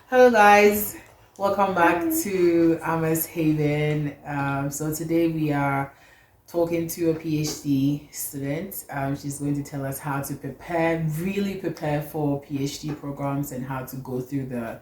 Hello guys, welcome back to Amos Haven. So today we are talking to a PhD student. She's going to tell us how to really prepare for PhD programs and how to go through the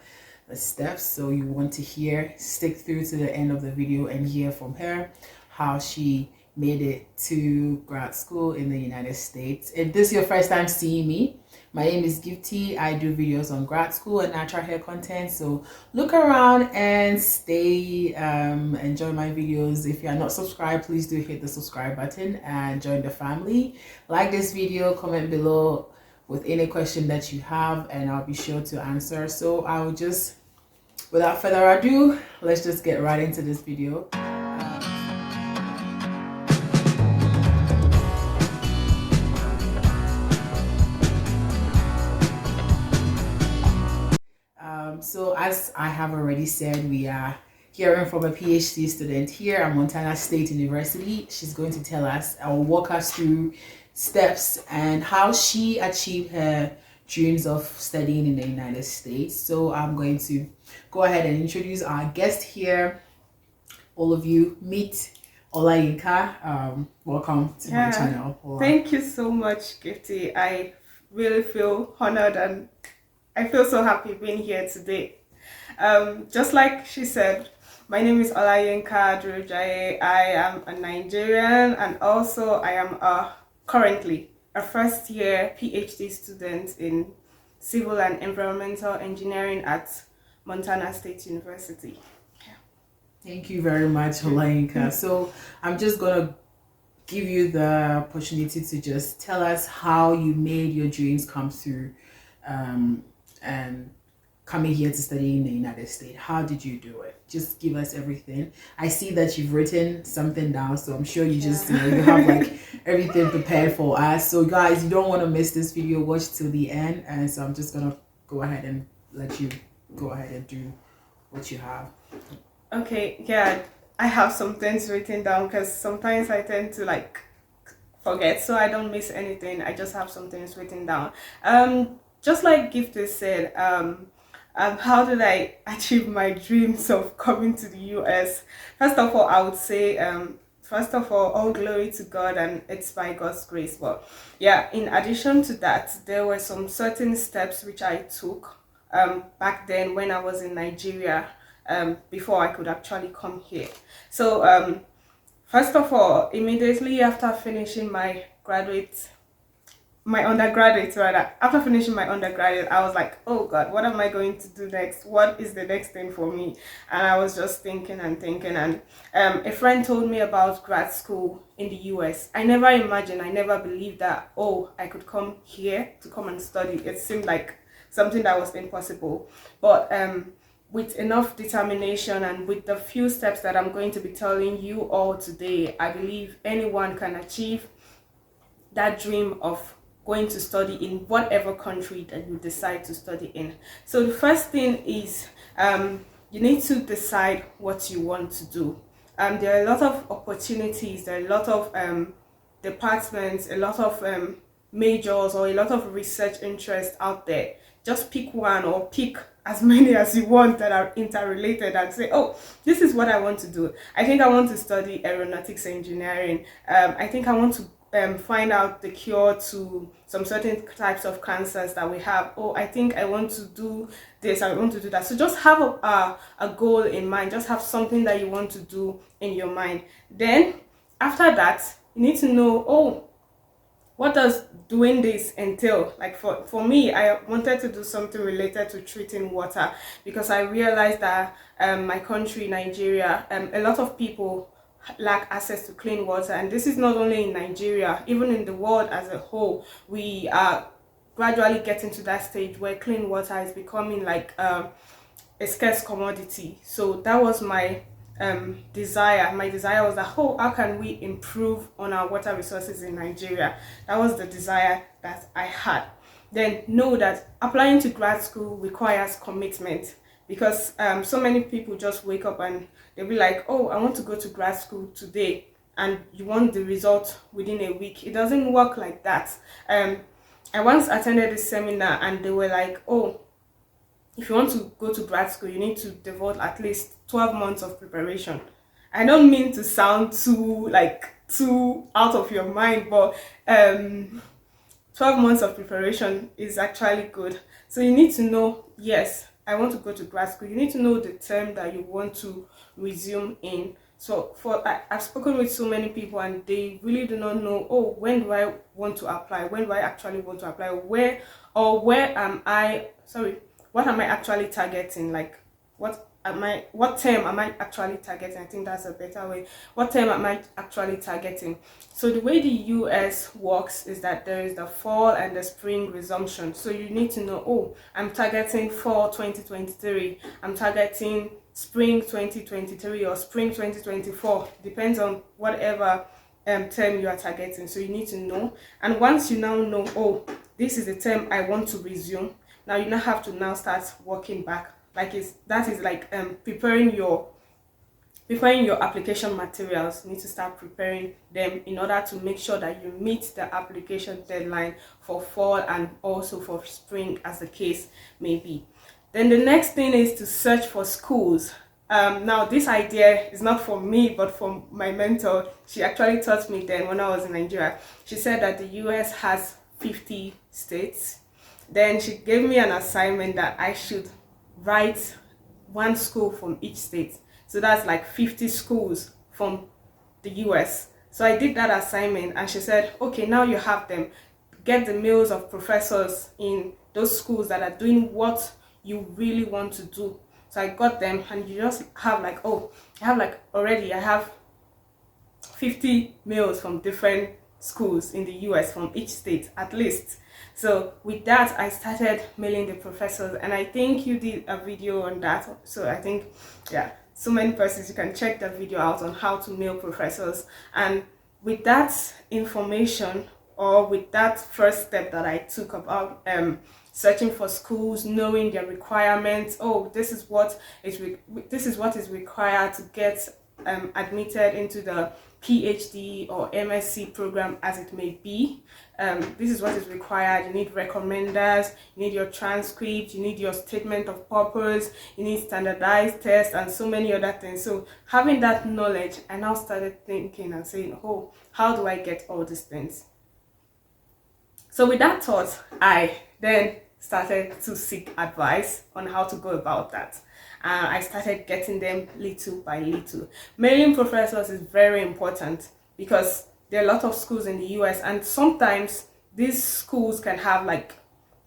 steps. So you want to stick through to the end of the video and hear from her how she made it to grad school in the United States. If this is your first time seeing me, my name is Gifty. I do videos on grad school and natural hair content. So look around and enjoy my videos. If you are not subscribed, please do hit the subscribe button and join the family. Like this video, comment below with any question that you have and I'll be sure to answer. So I will just, without further ado, let's just get right into this video. So as I have already said, we are hearing from a PhD student here at Montana State University. She's going to tell us or walk us through steps and how she achieved her dreams of studying in the United States. So I'm going to go ahead and introduce our guest here. All of you meet Olayinka. Welcome to my channel. Ola. Thank you so much, Gifty. I really feel honored and I feel so happy being here today. Just like she said, my name is Olayinka Durujaye. I am a Nigerian and also I am currently a first year PhD student in civil and environmental engineering at Montana State University. Thank you very much, Olayinka. So I'm just going to give you the opportunity to just tell us how you made your dreams come through and coming here to study in the United States. How did you do it? Just give us everything. I see that you've written something down, so I'm sure you just you have like everything prepared for us. So guys, you don't want to miss this video. Watch till the end, and so I'm just gonna go ahead and let you go ahead and do what you have. Okay, yeah, I have some things written down because sometimes I tend to like forget, so I don't miss anything. I just have some things written down. Just like Gifty said, how did I achieve my dreams of coming to the US? First of all, I would say, first of all glory to God, and it's by God's grace. But yeah, in addition to that, there were some certain steps which I took back then when I was in Nigeria, before I could actually come here. So first of all, immediately after finishing my undergraduate, after finishing my undergraduate, I was like, oh God, what am I going to do next? What is the next thing for me? And I was just thinking and a friend told me about grad school in the US. I never believed that, oh, I could come here to come and study. It seemed like something that was impossible. But with enough determination and with the few steps that I'm going to be telling you all today, I believe anyone can achieve that dream of going to study in whatever country that you decide to study in. So the first thing is you need to decide what you want to do. There are a lot of opportunities, there are a lot of departments, a lot of majors or a lot of research interests out there. Just pick one or pick as many as you want that are interrelated and say, oh, this is what I want to do. I think I want to study aeronautics engineering. I think I want to find out the cure to some certain types of cancers that we have. Oh, I think I want to do this, I want to do that. So just have a goal in mind. Just have something that you want to do in your mind. Then after that, you need to know, oh, what does doing this entail? Like for me, I wanted to do something related to treating water because I realized that my country, Nigeria, a lot of people lack access to clean water, and this is not only in Nigeria, even in the world as a whole. We are gradually getting to that stage where clean water is becoming like a scarce commodity. So that was my desire. My desire was that, oh, how can we improve on our water resources in Nigeria? That was the desire that I had. Then know that applying to grad school requires commitment, because so many people just wake up and they'll be like, oh, I want to go to grad school today, and you want the result within a week. It doesn't work like that. I once attended this seminar and they were like, oh, if you want to go to grad school, you need to devote at least 12 months of preparation. I don't mean to sound too out of your mind, but 12 months of preparation is actually good. So you need to know, yes, I want to go to grad school. You need to know the term that you want to resume in. So I've spoken with so many people and they really do not know, oh, when do I want to apply? When do I actually want to apply? Where am I, sorry, what am I actually targeting? Like, what term am I actually targeting? I think that's a better way. What term am I actually targeting? So the way the US works is that there is the fall and the spring resumption. So you need to know, oh, I'm targeting fall 2023. I'm targeting spring 2023 or spring 2024. Depends on whatever term you are targeting. So you need to know. And once you now know, oh, this is the term I want to resume, now you now have to now start working back. That is like preparing your application materials. You need to start preparing them in order to make sure that you meet the application deadline for fall and also for spring, as the case may be. Then the next thing is to search for schools. Now this idea is not for me but for my mentor. She actually taught me then when I was in Nigeria. She said that the US has 50 states. Then she gave me an assignment that I should write one school from each state. So that's like 50 schools from the US. So I did that assignment and she said, okay, now you have them. Get the mails of professors in those schools that are doing what you really want to do. So I got them and you just have like, oh, I have 50 mails from different schools in the US from each state at least. So with that, I started mailing the professors, and I think you did a video on that. So I think, yeah, so many persons, you can check that video out on how to mail professors. And with that information, or with that first step that I took about searching for schools, knowing their requirements, oh, this is what is required to get admitted into the PhD or MSc program, as it may be. This is what is required. You need recommenders, you need your transcript, you need your statement of purpose, you need standardized tests, and so many other things. So having that knowledge, I now started thinking and saying, oh, how do I get all these things? So with that thought, I then started to seek advice on how to go about that. I started getting them little by little. Mailing professors is very important because there are a lot of schools in the US, and sometimes these schools can have like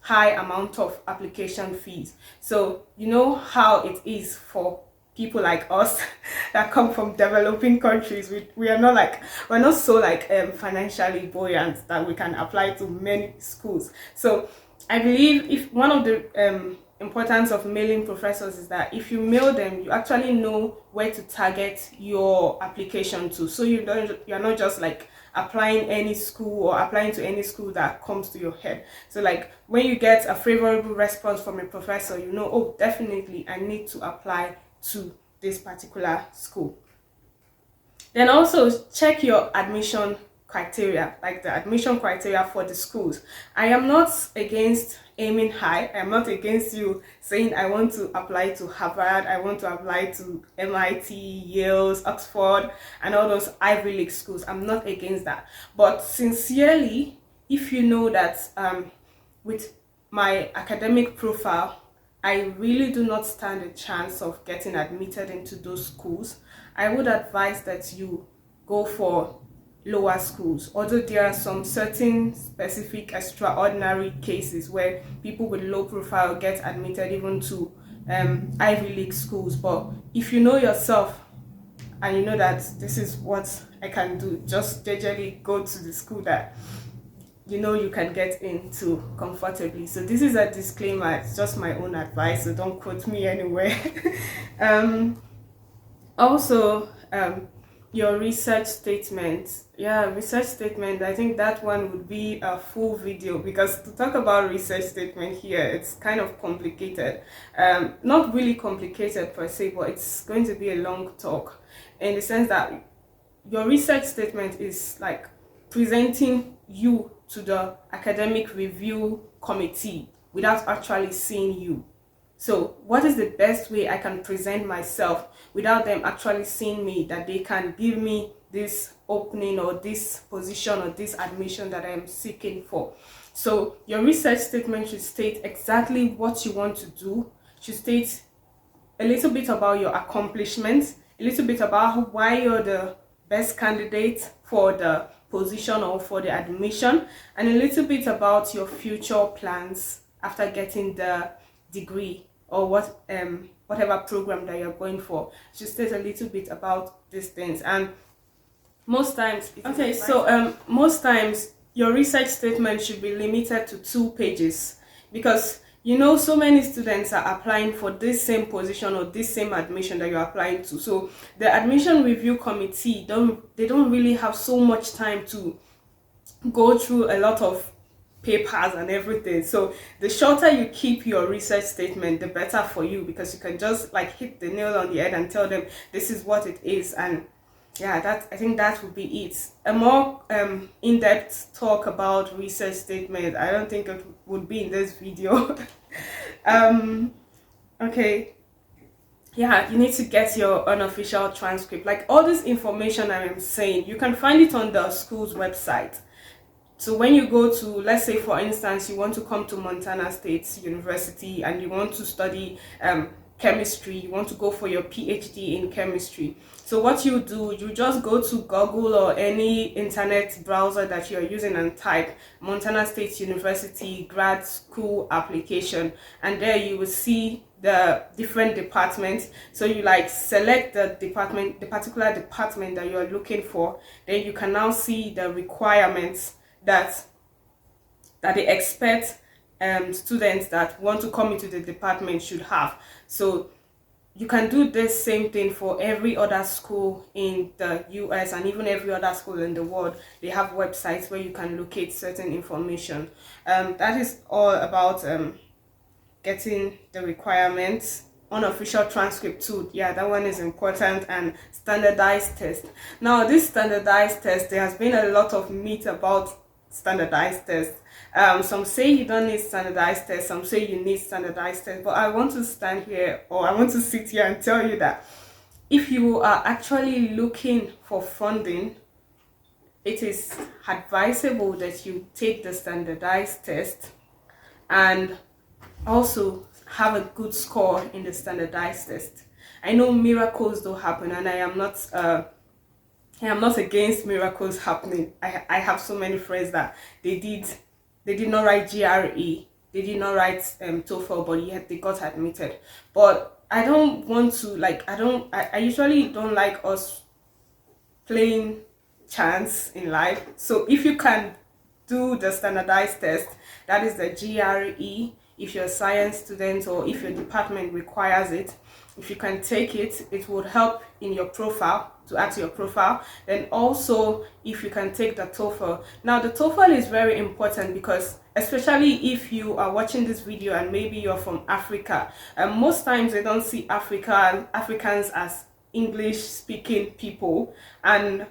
high amount of application fees. So you know how it is for people like us that come from developing countries. We're not so like financially buoyant that we can apply to many schools. So I believe if one of the importance of mailing professors is that if you mail them, you actually know where to target your application to. So you're not just like applying any school or applying to any school that comes to your head. So like when you get a favorable response from a professor, you know, oh, definitely I need to apply to this particular school. Then also check your admission criteria, like the admission criteria for the schools. I am not against aiming high. I am not against you saying I want to apply to Harvard, I want to apply to MIT, Yale, Oxford, and all those Ivy League schools. I'm not against that. But sincerely, if you know that with my academic profile, I really do not stand a chance of getting admitted into those schools, I would advise that you go for lower schools. Although there are some certain specific extraordinary cases where people with low profile get admitted even to Ivy League schools, but if you know yourself and you know that this is what I can do, just gradually go to the school that you know you can get into comfortably. So this is a disclaimer, it's just my own advice, so don't quote me anywhere. Also, your research statement. Research statement, I think that one would be a full video, because to talk about research statement here, it's kind of complicated. Not really complicated per se, but it's going to be a long talk, in the sense that your research statement is like presenting you to the academic review committee without actually seeing you. So what is the best way I can present myself without them actually seeing me, that they can give me this opening or this position or this admission that I am seeking for? So your research statement should state exactly what you want to do, should state a little bit about your accomplishments, a little bit about why you're the best candidate for the position or for the admission, and a little bit about your future plans after getting the degree or whatever program that you're going for. Just state a little bit about these things. And most times, most times your research statement should be limited to 2 pages, because so many students are applying for this same position or this same admission that you're applying to. So the admission review committee don't really have so much time to go through a lot of papers and everything. So the shorter you keep your research statement, the better for you, because you can just like hit the nail on the head and tell them this is what it is. And yeah, I think that would be it. A more in-depth talk about research statement, I don't think it would be in this video. Okay, yeah, you need to get your unofficial transcript. Like all this information I am saying, you can find it on the school's website. So when you go to, let's say for instance, you want to come to Montana State University and you want to study chemistry, you want to go for your PhD in chemistry. So what you do, you just go to Google or any internet browser that you're using and type Montana State University Grad School application, and there you will see the different departments. So you like select the department, the particular department that you're looking for. Then you can now see the requirements that they expect students that want to come into the department should have. So you can do this same thing for every other school in the US and even every other school in the world. They have websites where you can locate certain information. That is all about getting the requirements. Unofficial transcript too, yeah, that one is important. And standardized test. Now this standardized test, there has been a lot of myth about standardized test. Some say you don't need standardized test, some say you need standardized test, but I want to stand here, or I want to sit here and tell you that if you are actually looking for funding, it is advisable that you take the standardized test and also have a good score in the standardized test. I know miracles don't happen, and I am not against miracles happening. I have so many friends that they did not write GRE, they did not write TOEFL, but yet they got admitted. But I don't want to, I usually don't like us playing chance in life. So if you can do the standardized test, that is the GRE, if you're a science student or if your department requires it, if you can take it, it would help in your profile, to add to your profile. Then also if you can take the TOEFL. Now the TOEFL is very important because, especially if you are watching this video and maybe you're from Africa, most times they don't see Africans as English speaking people. And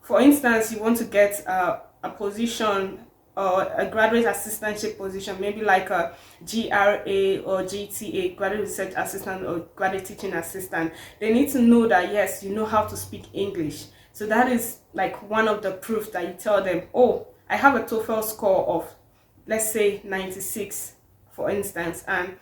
for instance, you want to get a position or a graduate assistantship position, maybe like a GRA or GTA, graduate research assistant or graduate teaching assistant, they need to know that yes, you know how to speak English. So that is like one of the proofs that you tell them, oh, I have a TOEFL score of, let's say 96, for instance, and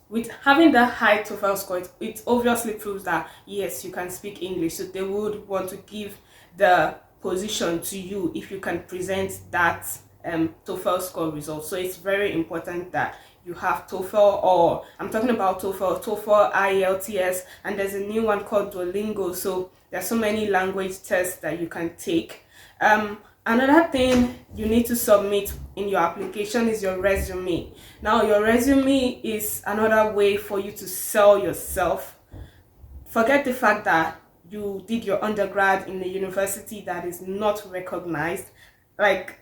with having that high TOEFL score, it obviously proves that yes, you can speak English. So they would want to give the position to you if you can present that TOEFL score result. So it's very important that you have TOEFL, or I'm talking about TOEFL, IELTS, and there's a new one called Duolingo. So there's so many language tests that you can take. Another thing you need to submit in your application is your resume. Now your resume is another way for you to sell yourself. Forget the fact that you did your undergrad in a university that is not recognized. Like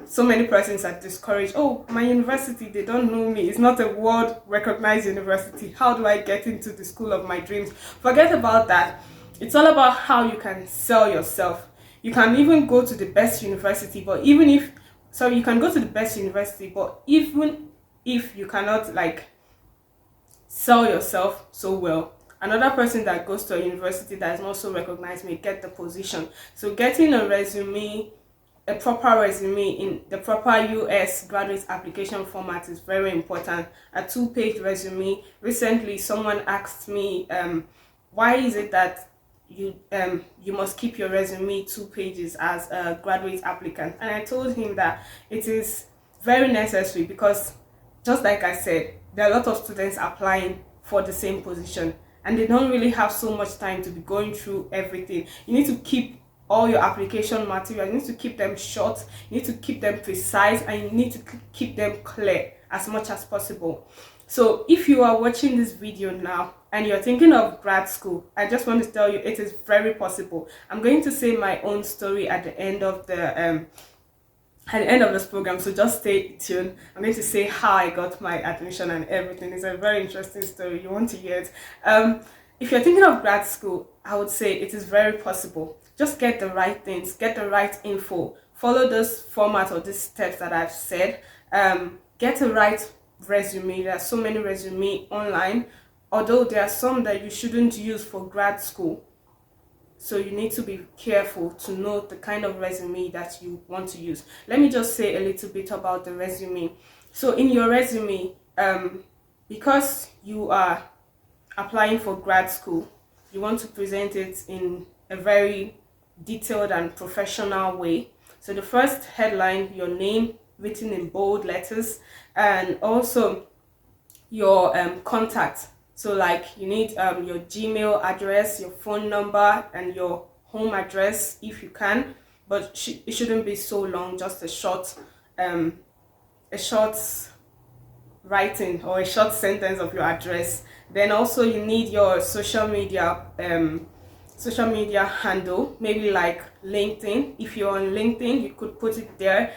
so many persons are discouraged. Oh, my university, they don't know me. It's not a world recognized university. How do I get into the school of my dreams? Forget about that. It's all about how you can sell yourself. You can even go to the best university, but even if, sorry, you can go to the best university, but even if you cannot like sell yourself so well. Another person that goes to a university that is not so recognized may get the position. So getting a resume, a proper resume in the proper US graduate application format is very important. A 2-page resume. Recently, someone asked me, why is it that you must keep your resume 2 pages as a graduate applicant? And I told him that it is very necessary because, just like I said, there are a lot of students applying for the same position and they don't really have so much time to be going through everything. You need to keep all your application material, you need to keep them short, you need to keep them precise, and you need to keep them clear as much as possible. So if you are watching this video now and you're thinking of grad school, I just want to tell you it is very possible. I'm going to say my own story at the end of this program, so just stay tuned. I'm going to say how I got my admission and everything. It's a very interesting story. You want to hear it? If you're thinking of grad school, I would say it is very possible. Just get the right things, get the right info, follow this format or these steps that I've said. Get the right resume. There are so many resume online, although there are some that you shouldn't use for grad school. So you need to be careful to know the kind of resume that you want to use. Let me just say a little bit about the resume. So in your resume, because you are applying for grad school, you want to present it in a very detailed and professional way. So the first headline, your name written in bold letters, and also your contact. So like you need your Gmail address, your phone number, and your home address if you can, but it shouldn't be so long, just a short writing or a short sentence of your address. Then also you need your social media handle, maybe like LinkedIn. If you're on LinkedIn, you could put it there.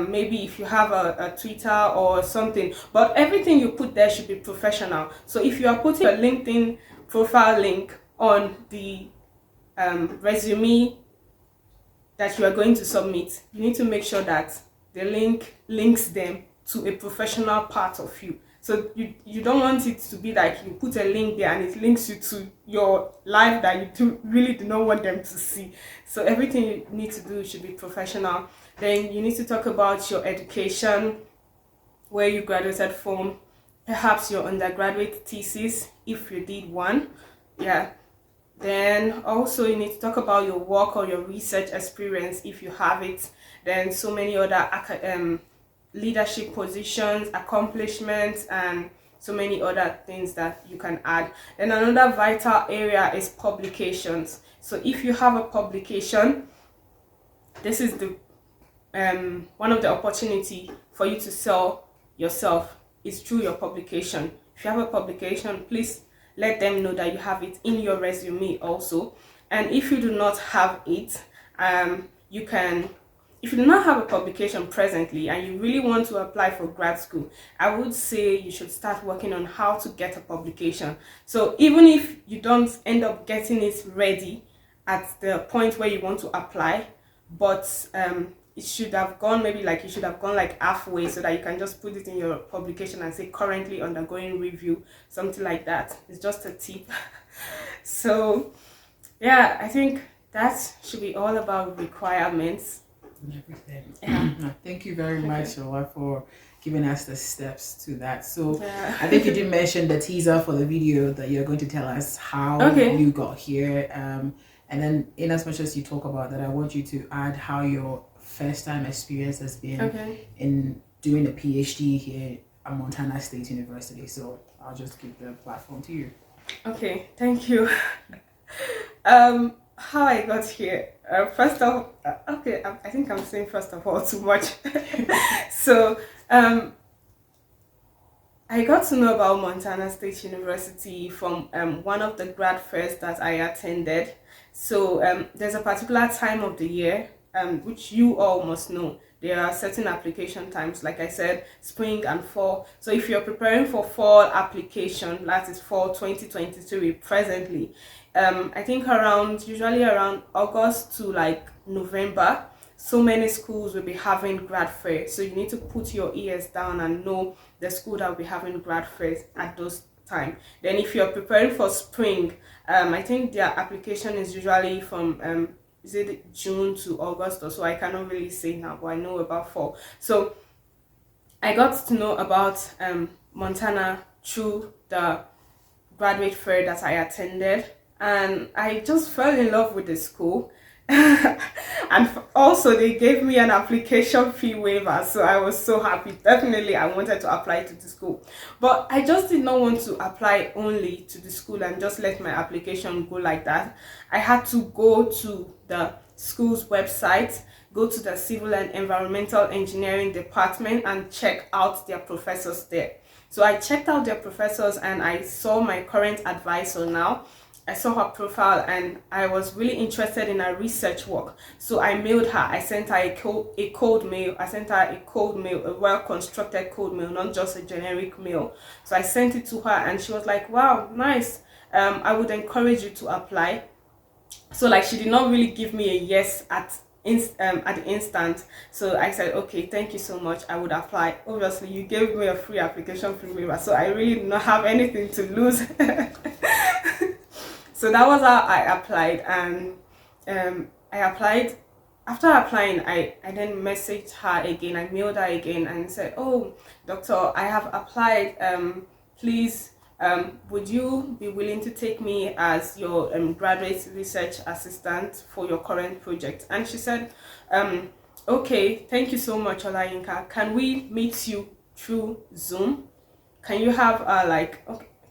Maybe if you have a Twitter or something, but everything you put there should be professional. So if you are putting a LinkedIn profile link on the resume that you are going to submit, you need to make sure that the link links them to a professional part of you. So you don't want it to be like you put a link there and it links you to your life that you really do not want them to see. So everything you need to do should be professional. Then you need to talk about your education, where you graduated from, perhaps your undergraduate thesis if you did one. Yeah. Then also you need to talk about your work or your research experience if you have it. Then so many other leadership positions, accomplishments, and so many other things that you can add. Then another vital area is publications. So if you have a publication, this is the one of the opportunity for you to sell yourself is through your publication. If you have a publication, please let them know that you have it in your resume also. And if you do not have it, if you do not have a publication presently and you really want to apply for grad school, I would say you should start working on how to get a publication. So even if you don't end up getting it ready at the point where you want to apply, but it should have gone you should have gone like halfway, so that you can just put it in your publication and say currently undergoing review, something like that. It's just a tip. So yeah, I think that should be all about requirements and everything. Yeah. Thank you very much, Ola, for giving us the steps to that. So yeah. I think you did mention the teaser for the video that you're going to tell us how you got here. And then in as much as you talk about that, I want you to add how your first time experience has been in doing a PhD here at Montana State University. So I'll just give the platform to you. Okay, thank you. How I got here. First of I think I'm saying first of all too much. So I got to know about Montana State University from one of the grad fairs that I attended. So there's a particular time of the year which you all must know. There are certain application times, like I said, spring and fall. So if you're preparing for fall application, that is fall 2023 presently, I think usually around August to like November, so many schools will be having grad fair. So you need to put your ears down and know the school that will be having grad fairs at those time. Then if you're preparing for spring, I think their application is usually from is it June to August or so. I cannot really say now, but I know about fall. So I got to know about Montana through the graduate fair that I attended, and I just fell in love with the school. And also they gave me an application fee waiver, so I was so happy. Definitely I wanted to apply to the school, but I just did not want to apply only to the school and just let my application go like that. I had to go to the school's website, go to the civil and environmental engineering department and check out their professors there. So I checked out their professors and I saw my current advisor now. I saw her profile and I was really interested in her research work. So I mailed her. I sent her a cold mail. I sent her a cold mail, a well-constructed cold mail, not just a generic mail. So I sent it to her and she was like, wow, nice. I would encourage you to apply. So like she did not really give me a yes at the instant. So I said, okay, thank you so much, I would apply. Obviously you gave me a free application fee waiver, so I really did not have anything to lose. So that was how I applied, and I applied. After applying, I then messaged her again. I mailed her again and said, oh doctor, I have applied, please would you be willing to take me as your graduate research assistant for your current project? And she said, okay, thank you so much, Olayinka. Can we meet you through Zoom? Can you have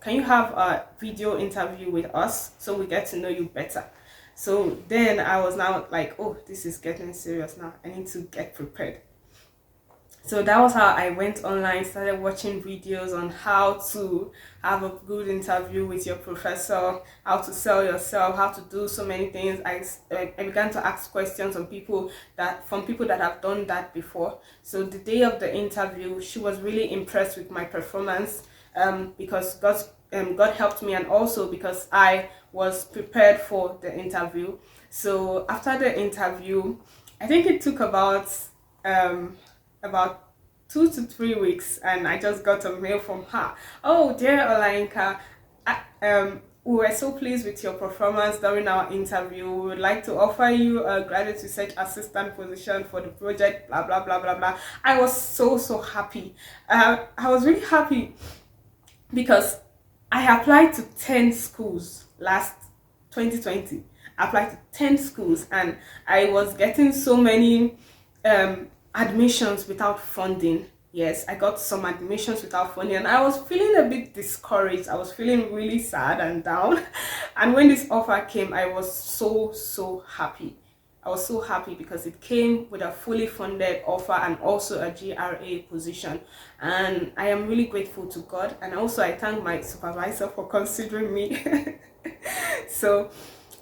can you have a video interview with us so we get to know you better? So then I was now like, oh, this is getting serious now. I need to get prepared. So that was how I went online, started watching videos on how to have a good interview with your professor, how to sell yourself, how to do so many things. I began to ask questions from people that have done that before. So the day of the interview, she was really impressed with my performance, because God helped me, and also because I was prepared for the interview. So after the interview, I think it took about 2 to 3 weeks, and I just got a mail from her. Oh, dear Olayinka, we were so pleased with your performance during our interview. We would like to offer you a graduate research assistant position for the project, blah blah blah blah blah. I was so happy. I was really happy because I applied to 10 schools last 2020. I applied to 10 schools and I was getting so many admissions without funding. Yes, I got some admissions without funding and I was feeling a bit discouraged. I was feeling really sad and down. And when this offer came, I was so happy. I was so happy because it came with a fully funded offer and also a GRA position. And I am really grateful to God. And also I thank my supervisor for considering me. So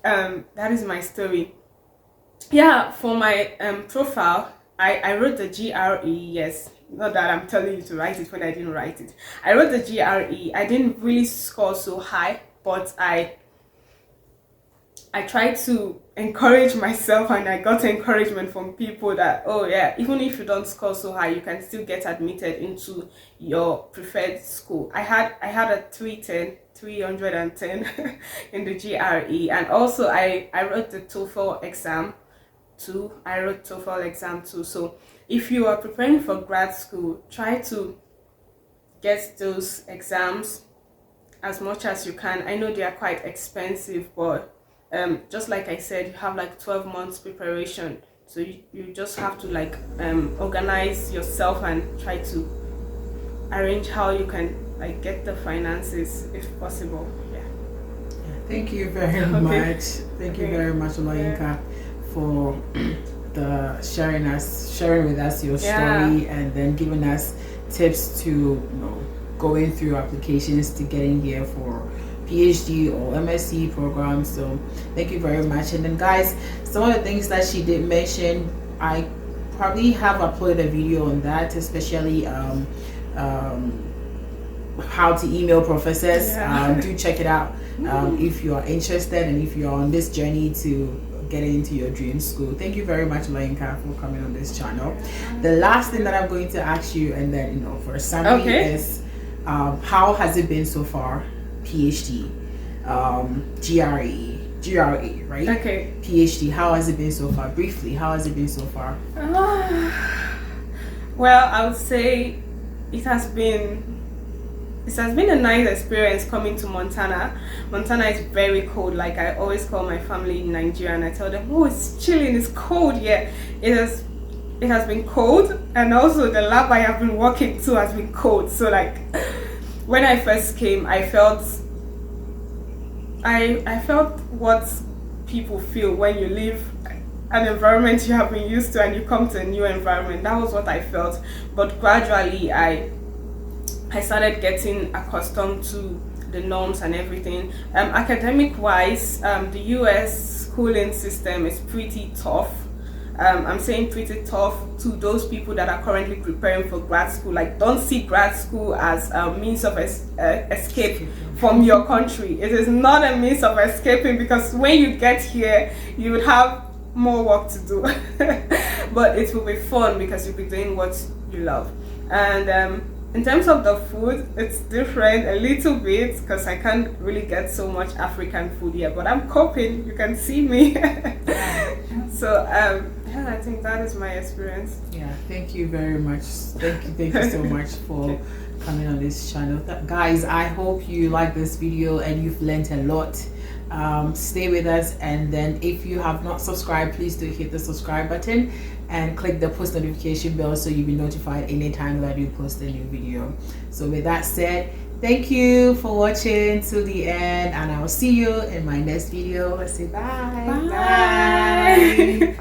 that is my story. Yeah, for my profile, I wrote the GRE, yes. Not that I'm telling you to write it when I didn't write it. I wrote the GRE. I didn't really score so high, but I tried to encourage myself, and I got encouragement from people that, oh yeah, even if you don't score so high, you can still get admitted into your preferred school. I had a 310 in the GRE, and also I wrote the TOEFL exam too. So if you are preparing for grad school, try to get those exams as much as you can. I know they are quite expensive, but just like I said, you have like 12 months preparation, so you just have to like organize yourself and try to arrange how you can like get the finances if possible. Yeah. Thank you very much. Thank you very much, Olayinka, for the sharing with us your story, and then giving us tips to going through applications to getting here for PhD or MSc programs. So thank you very much. And then guys, some of the things that she did mention, I probably have uploaded a video on that, especially how to email professors. Do check it out if you are interested and if you're on this journey to get into your dream school. Thank you very much, Olayinka, for coming on this channel. The last thing that I'm going to ask you, and then for a summary, is How has it been so far? PhD, GRE, right? Okay. PhD, how has it been so far? Briefly, how has it been so far? Well, I would say it has been a nice experience coming to Montana. Montana is very cold. Like, I always call my family in Nigeria and I tell them, oh, it's chilling, it's cold. Yeah, it has been cold, and also the lab I have been working to has been cold. So like, when I first came, I felt what people feel when you leave an environment you have been used to and you come to a new environment. That was what I felt. But gradually I started getting accustomed to the norms and everything. Academic wise, the US schooling system is pretty tough. I'm saying pretty tough to those people that are currently preparing for grad school. Like, don't see grad school as a means of escape from your country. It is not a means of escaping, because when you get here, you would have more work to do. But it will be fun because you'll be doing what you love. And in terms of the food, it's different a little bit because I can't really get so much African food here, but I'm coping. You can see me. So yeah, I think that is my experience. Yeah, thank you very much. Thank you so much for coming on this channel. Guys, I hope you like this video and you've learned a lot. Stay with us, and then if you have not subscribed, please do hit the subscribe button and click the post notification bell so you'll be notified anytime that we post a new video. So with that said, thank you for watching till the end, and I'll see you in my next video. Let's say bye. Bye.